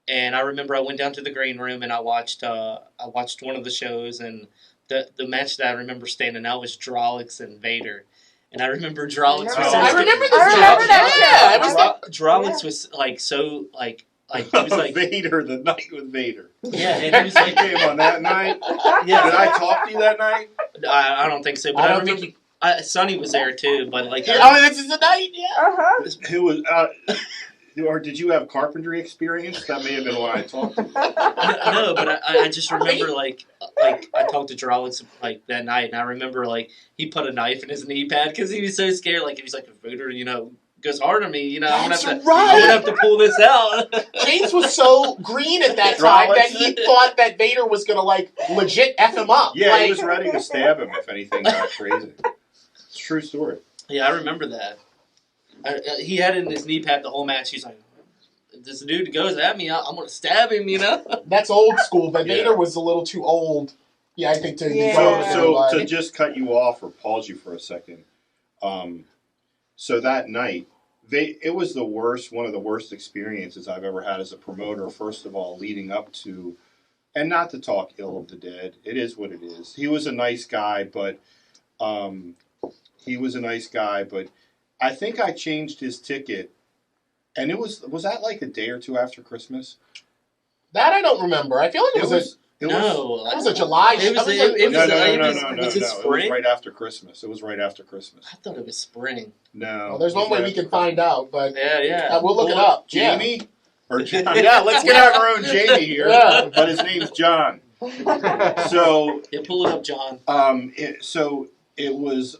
And I remember I went down to the green room and I watched one of the shows, and the match that I remember standing out was Drolix and Vader. And I remember Drolix was so I remember this. I remember that Yeah, Drolix was like so like he was like Vader, the night with Vader. Yeah, and he was He like came on that night. Yeah. Did I talk to you that night? I don't think so, but I I don't remember think Sonny was there too, but like this is the night. Yeah. Uh-huh. Who was? Or did you have carpentry experience? That may have been why I talked to you. No, but I just remember like I talked to Drolix like that night, and I remember like he put a knife in his knee pad because he was so scared. Like he was like, if Vader, goes hard on me, I'm gonna have to pull this out. James was so green at that time that he thought that Vader was gonna like legit F him up. Yeah, he was ready to stab him if anything got crazy. It's a true story. Yeah, I remember that. He had it in his knee pad the whole match. He's like, if this dude goes at me, I'm going to stab him, That's old school, but Yeah. Vader was a little too old. Yeah, I think to Yeah. So to just cut you off or pause you for a second. So that night, it was one of the worst experiences I've ever had as a promoter. First of all, leading up to, and not to talk ill of the dead, it is what it is. He was a nice guy, but I think I changed his ticket, and was that like a day or two after Christmas? That I don't remember. I feel like it was a July show. No. It was spring? right after Christmas. It was right after Christmas. I thought it was spring. No. Well, there's one way we can find out, but Yeah. we'll look it up. Jamie? Or John? Yeah, Let's get our own Jamie here. Yeah. But his name's John. So Yeah, pull it up, John. it was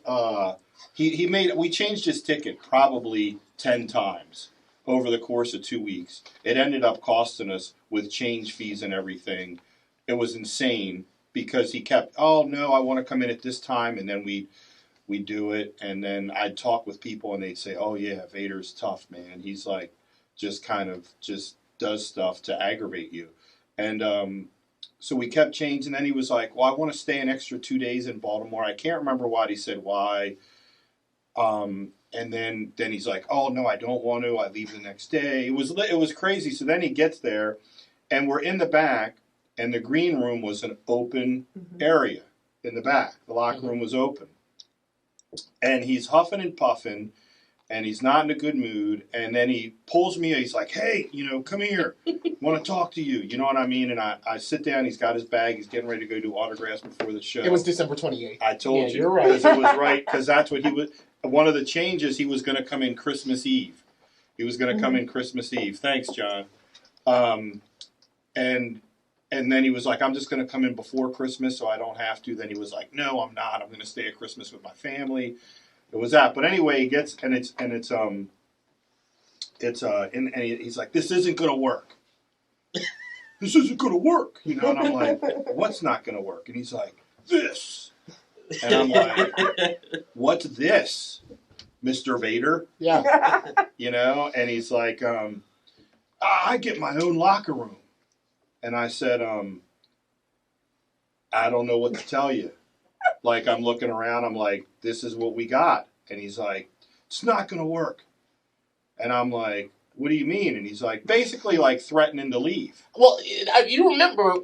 we changed his ticket probably 10 times over the course of 2 weeks. It ended up costing us with change fees and everything. It was insane because he kept, oh no, I want to come in at this time, and then we do it, and then I'd talk with people and they'd say, oh yeah, Vader's tough, man. He's like just does stuff to aggravate you. And so we kept changing. Then he was like, well, I want to stay an extra 2 days in Baltimore. I can't remember why he said why. And then he's like, oh no, I don't want to. I leave the next day. It was crazy. So then he gets there, and we're in the back, and the green room was an open area in the back. The locker room was open. And he's huffing and puffing, and he's not in a good mood. And then he pulls me. He's like, hey, come here. Want to talk to you. You know what I mean? And I sit down. He's got his bag. He's getting ready to go do autographs before the show. It was December 28th. I told you. You're right. Because it was right. Because that's what he was. One of the changes, he was going to come in Christmas Eve. He was going to come in Christmas Eve. Thanks, John. And then he was like, I'm just going to come in before Christmas so I don't have to. Then he was like, no, I'm not. I'm going to stay at Christmas with my family. It was that. But anyway, he gets, and he's like, this isn't going to work. This isn't going to work. And I'm like, what's not going to work? And he's like, this. And I'm like, what's this, Mr. Vader? Yeah. And he's like, I get my own locker room. And I said, I don't know what to tell you. Like, I'm looking around, I'm like, this is what we got. And he's like, it's not going to work. And I'm like, what do you mean? And he's like, basically like threatening to leave. Well, you remember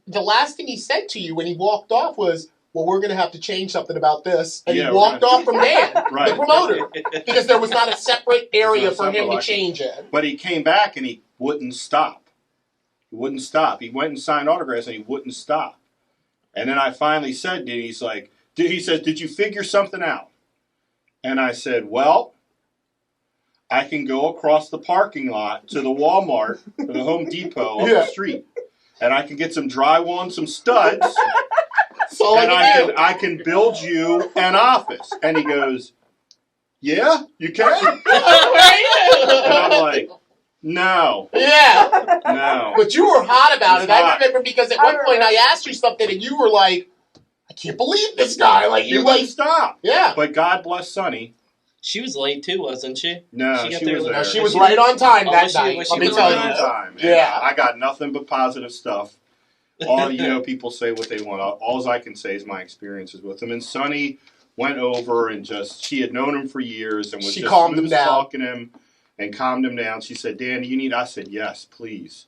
the last thing he said to you when he walked off was, well, we're going to have to change something about this. And he walked off from Dan, the promoter, because there was not a separate area for him to change it. But he came back and he wouldn't stop. He wouldn't stop. He went and signed autographs and he wouldn't stop. And then I finally said, he says, did you figure something out? And I said, well, I can go across the parking lot to the Walmart or the Home Depot on the street. And I can get some drywall and some studs. And I can build you an office. And he goes, yeah, you can? And I'm like, no. Yeah. No. But you were hot about it. Hot. I remember because at one point I asked you something and you were like, I can't believe this guy. Like, He wouldn't stop. Yeah. But God bless Sonny. She was late too, wasn't she? No, she was there. No, she was right on time that night. Was Let me she tell right you. on time. Yeah. I got nothing but positive stuff. All people say what they want. All I can say is my experiences with him. And Sonny went over and she had known him for years and was She just calmed him down. talking him and calmed him down. She said, Dan, I said, yes, please.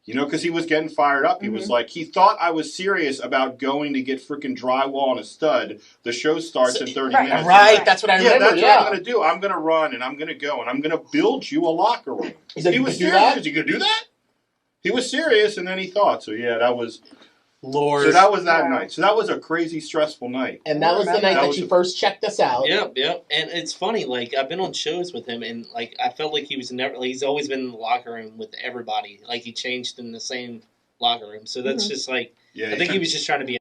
You know, because he was getting fired up. He was like, he thought I was serious about going to get freaking drywall and a stud. The show starts in 30 minutes. Right, that's what I remember. That's what I'm going to do. I'm going to run and I'm going to go and I'm going to build you a locker room. He was serious. Is he going to do that? He was serious, and then he thought. So, yeah, that was... Lord. So that was that night. So that was a crazy, stressful night. And that was the night that you first checked us out. Yep. And it's funny, like, I've been on shows with him, and, like, I felt like he was never, like, he's always been in the locker room with everybody. Like, he changed in the same locker room. So that's just, like, I think he was just trying to be.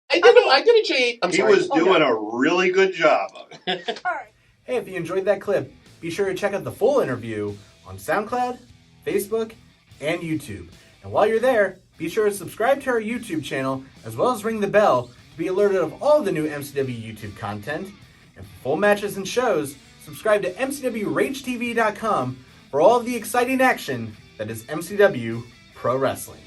I did a change. He was doing a really good job of it. All right. Hey, if you enjoyed that clip, be sure to check out the full interview on SoundCloud, Facebook, and YouTube. And while you're there, be sure to subscribe to our YouTube channel, as well as ring the bell to be alerted of all the new MCW YouTube content. And for full matches and shows, subscribe to MCWRageTV.com for all of the exciting action that is MCW Pro Wrestling.